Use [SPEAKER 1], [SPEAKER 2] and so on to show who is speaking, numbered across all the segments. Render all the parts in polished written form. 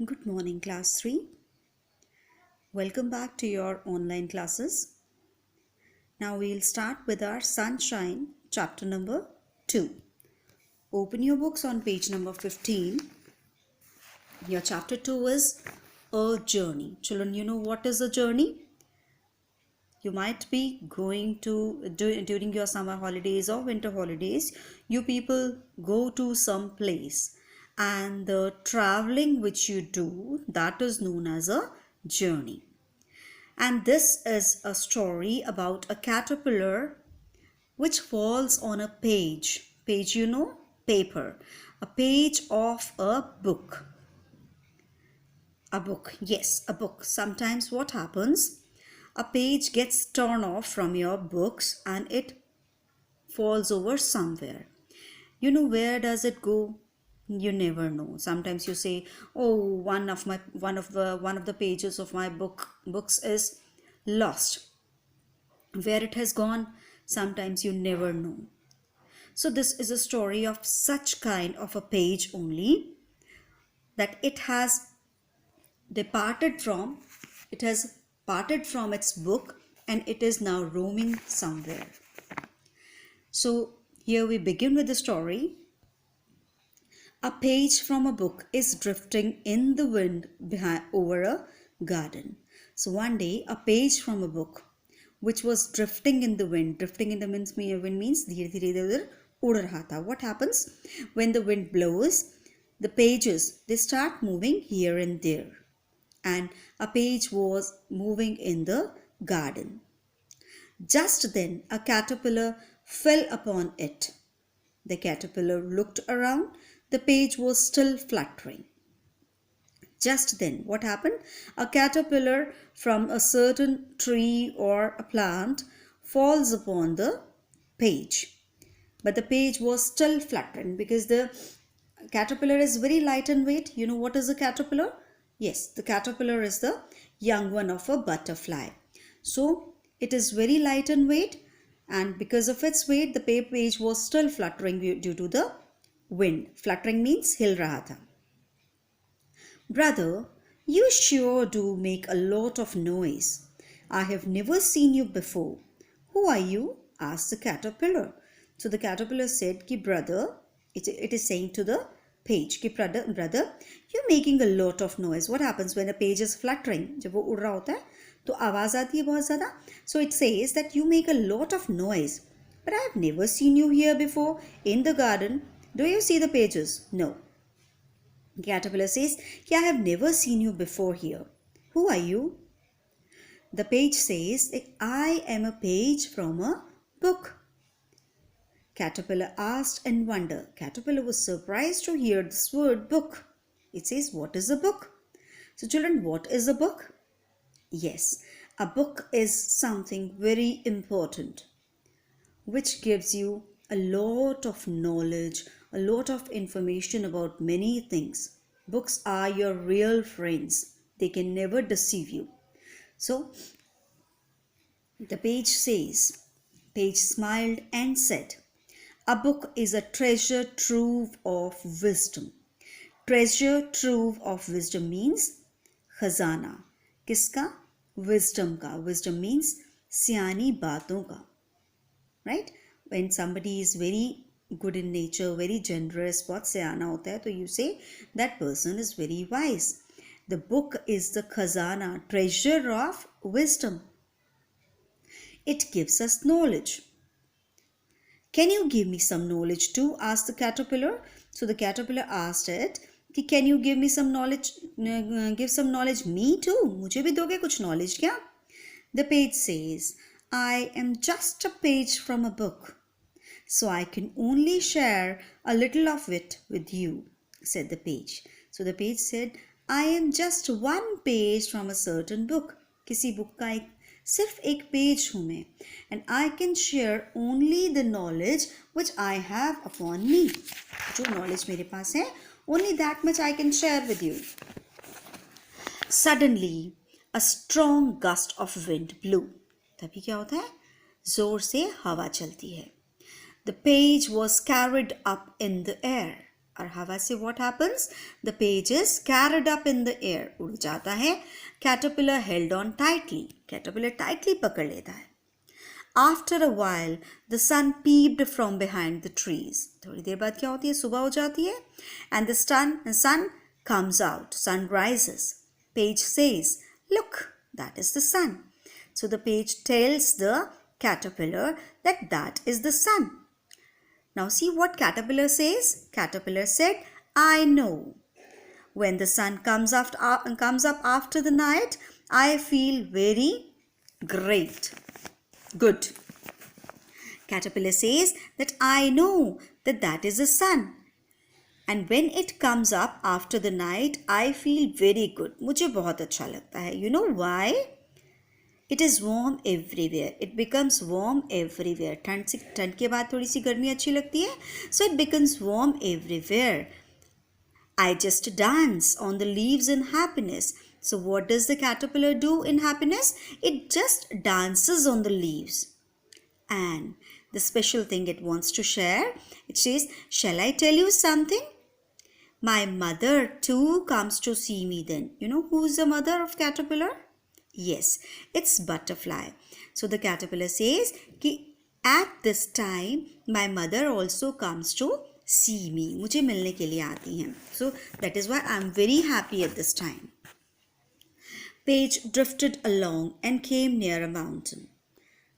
[SPEAKER 1] Good morning, class 3. Welcome back to your online classes. Now we'll start with our Sunshine chapter number 2. Open your books on page number 15. Your chapter 2 is A Journey. Children, you know what is a journey? You might be going to during your summer holidays or winter holidays. You people go to some place, and the traveling which you do, that is known as a journey. And this is a story about a caterpillar which falls on a page. Page, you know, paper. A page of a book. A book, yes, a book. Sometimes what happens? A page gets torn off from your books and it falls over somewhere. You know, where does it go? You never know. Sometimes you say, oh, one of the pages of my books is lost. Where it has gone, sometimes you never know. So this is a story of such kind of a page only, that it has parted from its book and it is now roaming somewhere. So here we begin with the story. A page from a book is drifting in the wind over a garden. So one day, a page from a book which was drifting in the wind. Drifting in the wind means धीरे धीरे इधर उड़ रहा था. What happens when the wind blows? The pages, they start moving here and there. And a page was moving in the garden. Just then, a caterpillar fell upon it. The caterpillar looked around. The page was still fluttering. Just then, what happened? A caterpillar from a certain tree or a plant falls upon the page. But the page was still fluttering because the caterpillar is very light in weight. You know what is a caterpillar? Yes, the caterpillar is the young one of a butterfly. So, it is very light in weight, and because of its weight, the page was still fluttering due to the wind. Fluttering means हिल रहा था. Brother, you sure do make a lot of noise. I have never seen you before. Who are you? Asked the caterpillar. So the caterpillar said, ki brother, it is saying to the page, ki brother, you're making a lot of noise. What happens when a page is fluttering? जब वो उड़ रहा होता है तो आवाज आती है बहुत ज़्यादा. So it says that you make a lot of noise. But I have never seen you here before in the garden. Do you see the pages? No. The caterpillar says, I have never seen you before here. Who are you? The page says, I am a page from a book. Caterpillar asked in wonder. Caterpillar was surprised to hear this word book. It says, what is a book? So children, what is a book? Yes, a book is something very important which gives you a lot of knowledge, a lot of information about many things. Books are your real friends. They can never deceive you. So, the page says, page smiled and said, a book is a treasure trove of wisdom. Treasure trove of wisdom means खजाना. किसका? Wisdom का. Wisdom means सियानी बातों का. Right? When somebody is very good in nature, very generous, बहुत सियाना होता है, तो you say that person is very wise. The book is the khazana, treasure of wisdom. It gives us knowledge. Can you give me some knowledge too? Asked the caterpillar. So the caterpillar asked it, can you give me some knowledge? Give some knowledge me too. मुझे भी दोगे कुछ knowledge क्या? The page says, I am just a page from a book, so I can only share a little of it with you, said the page. So the page said, I am just one page from a certain book. किसी book का सिर्फ एक page हूँ मैं, and I can share only the knowledge which I have upon me. जो knowledge मेरे पास है, only that much I can share with you. Suddenly, a strong gust of wind blew. तभी क्या होता है? जोर से हवा चलती है. The page was carried up in the air. और हवा से what happens? The page is carried up in the air. उड़ जाता है. Caterpillar held on tightly. Caterpillar tightly पकड़ लेता है. After a while, the sun peeped from behind the trees. थोड़ी देर बाद क्या होती है? सुबह हो जाती है. And the sun comes out. Sun rises. Page says, look, that is the sun. So the page tells the caterpillar that is the sun. Now see what caterpillar says. Caterpillar said, I know. When the sun comes up after the night, I feel very great. Good. Caterpillar says that I know that is the sun. And when it comes up after the night, I feel very good. मुझे बहुत अच्छा लगता है. You know why? It is warm everywhere. It becomes warm everywhere. ठंड के बाद थोड़ी सी गर्मी अच्छी लगती है. So it becomes warm everywhere. I just dance on the leaves in happiness. So what does the caterpillar do in happiness? It just dances on the leaves. And the special thing it wants to share, it says, shall I tell you something? My mother too comes to see me then. You know who is the mother of caterpillar? Yes, it's butterfly. So the caterpillar says, कि at this time, my mother also comes to see me. मुझे मिलने के लिए आती हैं. So that is why I am very happy at this time. Page drifted along and came near a mountain.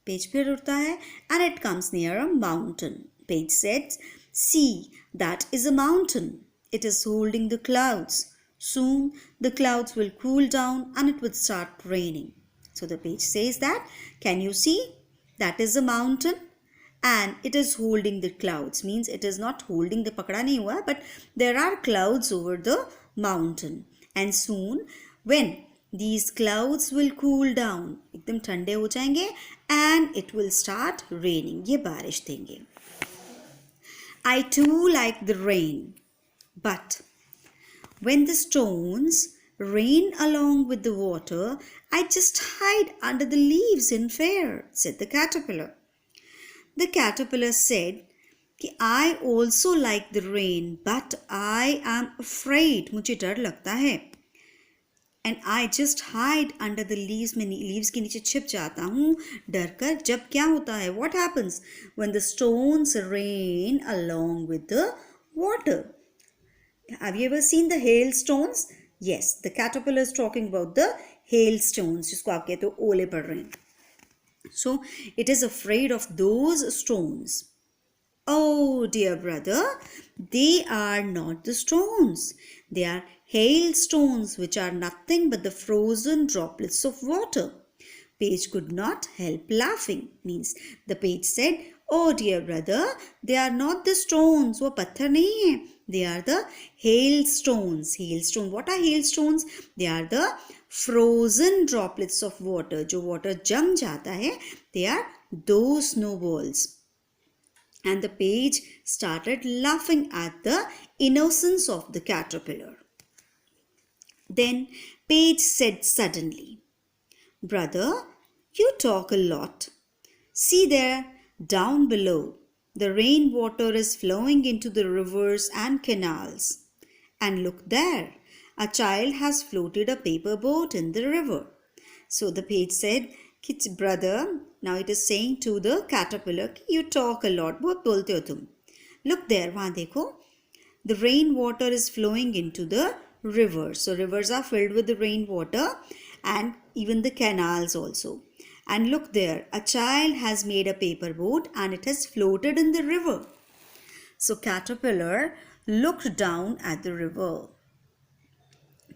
[SPEAKER 1] Page फिर उड़ता है and it comes near a mountain. Page said, see, that is a mountain. It is holding the clouds. Soon the clouds will cool down and it will start raining. So the page says that, can you see? That is a mountain and it is holding the clouds. Means it is not holding, the pakda nahi hua, but there are clouds over the mountain. And soon when these clouds will cool down, एकदम ठंडे हो जाएंगे and it will start raining. ये बारिश देंगे. I too like the rain. But when the stones rain along with the water, I just hide under the leaves in fear, said the caterpillar. The caterpillar said, I also like the rain, but I am afraid. मुझे डर लगता है. And I just hide under the leaves. मैं leaves के नीचे छिप जाता हूँ डर कर. जब क्या होता है? What happens when the stones rain along with the water? Have you ever seen the hailstones? Yes, the caterpillar is talking about the hailstones, जिसको आप कहते हो ओले पड़ रहे हैं. So it is afraid of those stones. Oh dear brother, they are not the stones. They are hailstones, which are nothing but the frozen droplets of water. Page could not help laughing. Means the page said, oh dear brother, they are not the stones. वो पत्थर नहीं है. They are the hailstones. Hailstone. What are hailstones? They are the frozen droplets of water. जो water जम जाता है, they are those snowballs. And the page started laughing at the innocence of the caterpillar. Then Page said suddenly, brother, you talk a lot. See there, down below, the rainwater is flowing into the rivers and canals. And look there, a child has floated a paper boat in the river. So the page said, brother, now it is saying to the caterpillar, you talk a lot, बहुत बोलते हो तुम. Look there, वहाँ देखो, the rainwater is flowing into the river. So rivers are filled with the rainwater and even the canals also. And look there, a child has made a paper boat and it has floated in the river. So caterpillar looked down at the river.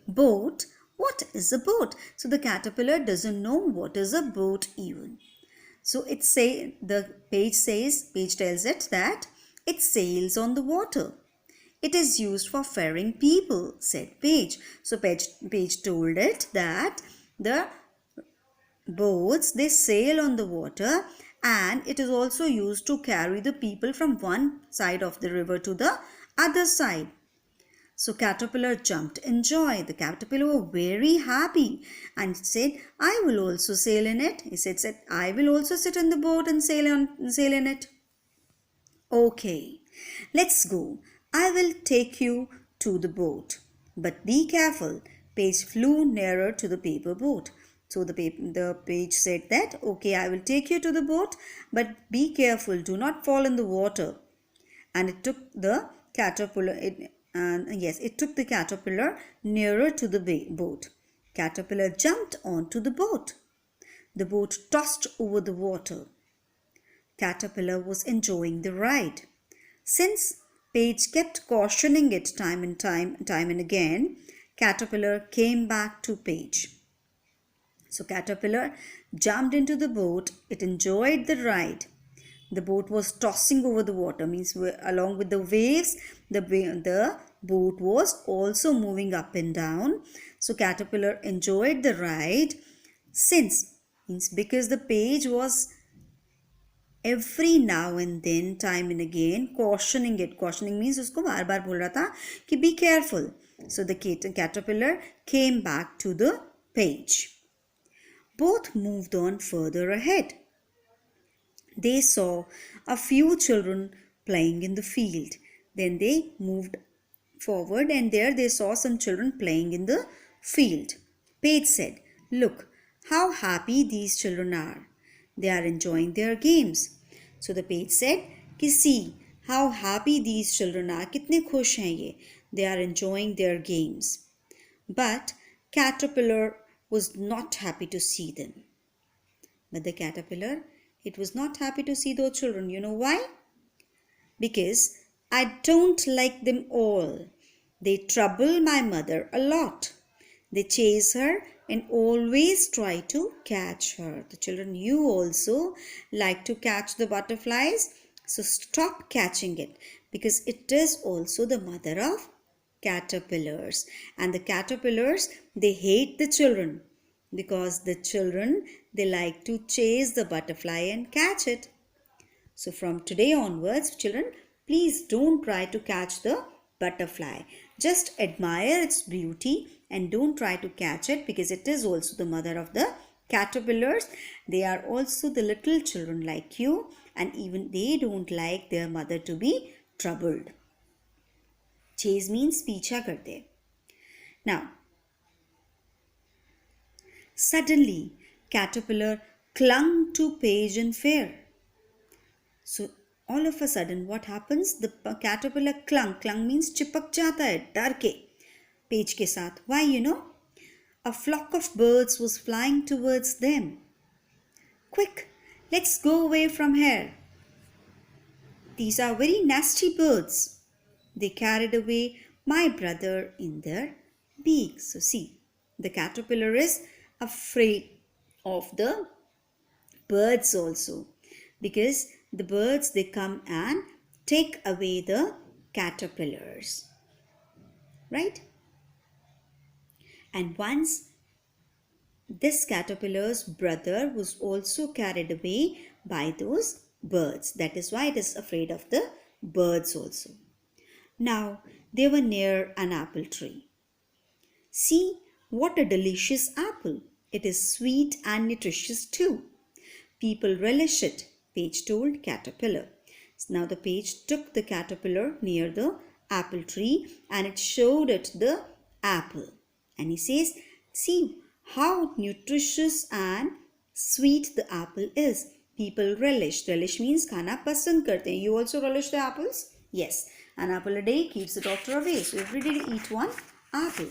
[SPEAKER 1] Boat? What is a boat? So the caterpillar doesn't know what is a boat even. So the page tells it that it sails on the water. It is used for ferrying people, said Page. So Page told it that the boats, they sail on the water and it is also used to carry the people from one side of the river to the other side. So caterpillar jumped in joy. The caterpillar was very happy and said, I will also sail in it. He said, I will also sit in the boat and sail in it. Okay, let's go. I will take you to the boat. But be careful. Page flew nearer to the paper boat. So the page said that, okay, I will take you to the boat, but be careful. Do not fall in the water. And it took the caterpillar, it took the caterpillar nearer to the boat. Caterpillar jumped onto the boat. The boat tossed over the water. Caterpillar was enjoying the ride. Since Page kept cautioning it time and again, Caterpillar came back to Page. So Caterpillar jumped into the boat. It enjoyed the ride. The boat was tossing over the water, means along with the waves, the boat was also moving up and down. So Caterpillar enjoyed the ride because the Page was every now and then, time and again, cautioning it. Cautioning means उसको बार बार बोल रहा था कि be careful. So the caterpillar came back to the Page. Both moved on further ahead. They saw a few children playing in the field. Then they moved forward and there they saw some children playing in the field. Page said, "Look how happy these children are. They are enjoying their games." So the page said, see how happy these children are. Kitne khush hain ye. They are enjoying their games. But caterpillar was not happy to see them. But the caterpillar, it was not happy to see those children. You know why? Because I don't like them all. They trouble my mother a lot. They chase her and always try to catch her. The children, you also like to catch the butterflies. So stop catching it, because it is also the mother of caterpillars. And the caterpillars, they hate the children because the children, they like to chase the butterfly and catch it. So from today onwards, children, please don't try to catch the butterfly. Just admire its beauty and don't try to catch it, because it is also the mother of the caterpillars. They are also the little children like you, and even they don't like their mother to be troubled. Chase means पीछा करते. Now, suddenly, caterpillar clung to Page in fear. So all of a sudden, what happens? The caterpillar clung. Clung means चिपक जाता है डर के Page के साथ. Why, you know? A flock of birds was flying towards them. Quick, let's go away from here. These are very nasty birds. They carried away my brother in their beaks. So see, the caterpillar is afraid of the birds also, because the birds, they come and take away the caterpillars, right? And once this caterpillar's brother was also carried away by those birds. That is why it is afraid of the birds also. Now they were near an apple tree. See what a delicious apple. It is sweet and nutritious too. People relish it, Page told caterpillar. Now the Page took the caterpillar near the apple tree and it showed it the apple. And he says, see how nutritious and sweet the apple is. People relish. Relish means khana pasand karte hain. You also relish the apples? Yes. An apple a day keeps the doctor away. So every day eat one apple.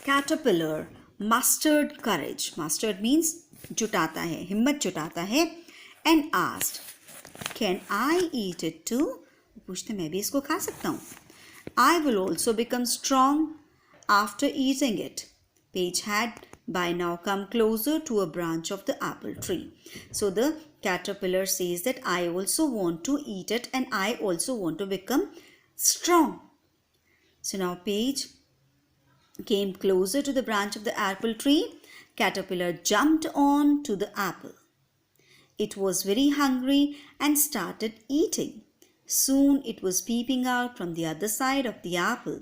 [SPEAKER 1] Caterpillar mustered courage. Mustered means जुटाता है, हिम्मत जुटाता है, and asked, can I eat it too? पूछते मैं भी इसको खा सकता हूँ. I will also become strong after eating it. Page had by now come closer to a branch of the apple tree. So the caterpillar says that I also want to eat it and I also want to become strong. So now Page came closer to the branch of the apple tree. Caterpillar jumped on to the apple. It was very hungry and started eating. Soon it was peeping out from the other side of the apple.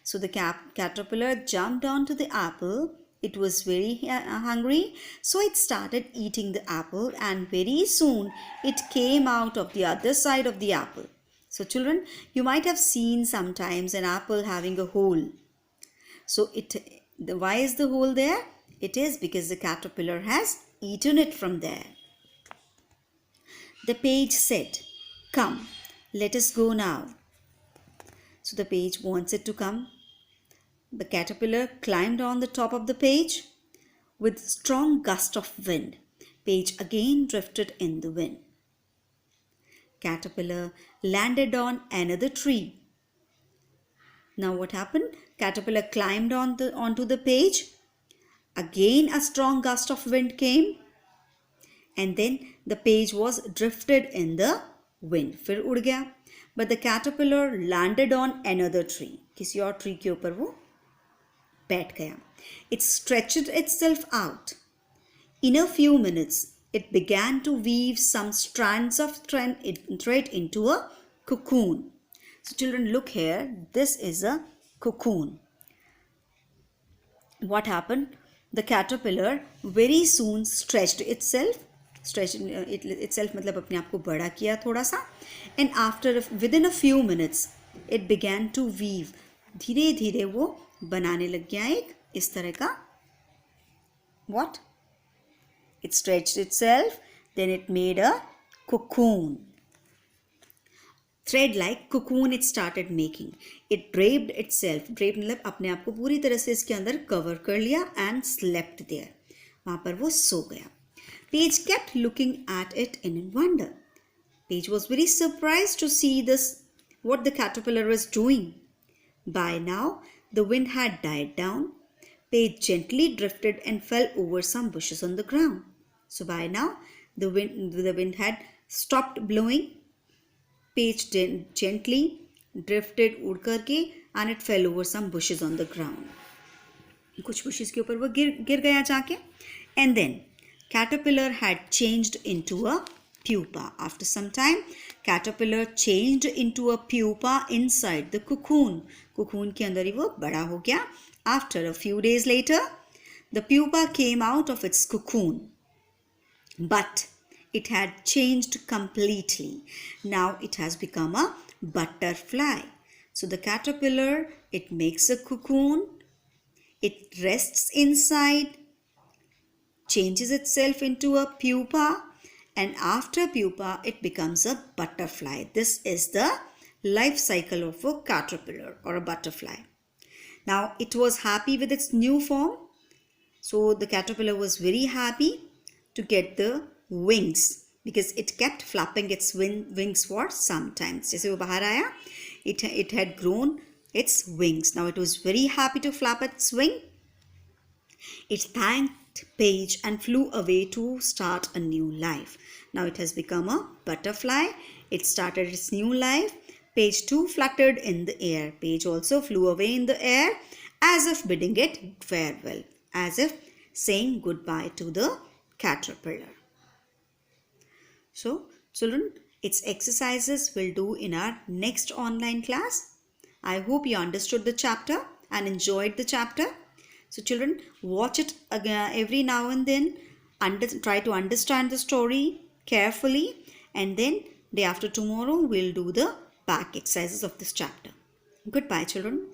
[SPEAKER 1] So the caterpillar jumped onto the apple. It was very hungry, so it started eating the apple, and very soon it came out of the other side of the apple. So children, you might have seen sometimes an apple having a hole. So why is the hole there? It is because the caterpillar has eaten it from there. The page said, "Come, let us go now." So the page wants it to come. The caterpillar climbed on the top of the page. With strong gust of wind, page again drifted in the wind. Caterpillar landed on another tree. Now what happened? Caterpillar climbed onto the page. Again a strong gust of wind came. And then the page was drifted in the wind. फिर उड़ गया. But the caterpillar landed on another tree. किसी और tree के ऊपर वो बैठ गया. It stretched itself out. In a few minutes, it began to weave some strands of thread into a cocoon. So children, look here. This is a cocoon. What happened? The caterpillar very soon stretched itself. Itself मतलब अपने आप को बड़ा किया थोड़ा सा. And within a few minutes, it began to weave. धीरे धीरे वो बनाने लग गया एक इस तरह का. What? It stretched itself, then it made a cocoon. Thread-like cocoon it started making. It draped itself. Draped मतलब अपने आप को पूरी तरह से इसके अंदर cover कर लिया and slept there. वहाँ पर वो सो गया. Page kept looking at it in wonder. Page was very surprised to see what the caterpillar was doing. By now, the wind had died down. Page gently drifted and fell over some bushes on the ground. So by now, the wind had stopped blowing. Page gently drifted उड़ करके and it fell over some bushes on the ground. कुछ bushes के ऊपर वो गिर गया जाके. And then caterpillar had changed into a pupa. After some time, caterpillar changed into a pupa inside the cocoon. Cocoon के अंदर ही वो बड़ा हो गया. After a few days later, the pupa came out of its cocoon. But it had changed completely. Now it has become a butterfly. So the caterpillar, it makes a cocoon. It rests inside, changes itself into a pupa, and after pupa, it becomes a butterfly. This is the life cycle of a caterpillar or a butterfly. Now it was happy with its new form. So the caterpillar was very happy to get the wings because it kept flapping its wings for some time. जैसे वो बाहर आया, it had grown its wings. Now it was very happy to flap its wing. It thanked Page and flew away to start a new life. Now it has become a butterfly. It started its new life. Page too fluttered in the air. Page also flew away in the air as if bidding it farewell, as if saying goodbye to the caterpillar. So children, its exercises we'll do in our next online class. I hope you understood the chapter and enjoyed the chapter. So children, watch it again every now and then. Try to understand the story carefully, and then day after tomorrow we'll do the back exercises of this chapter. Goodbye children.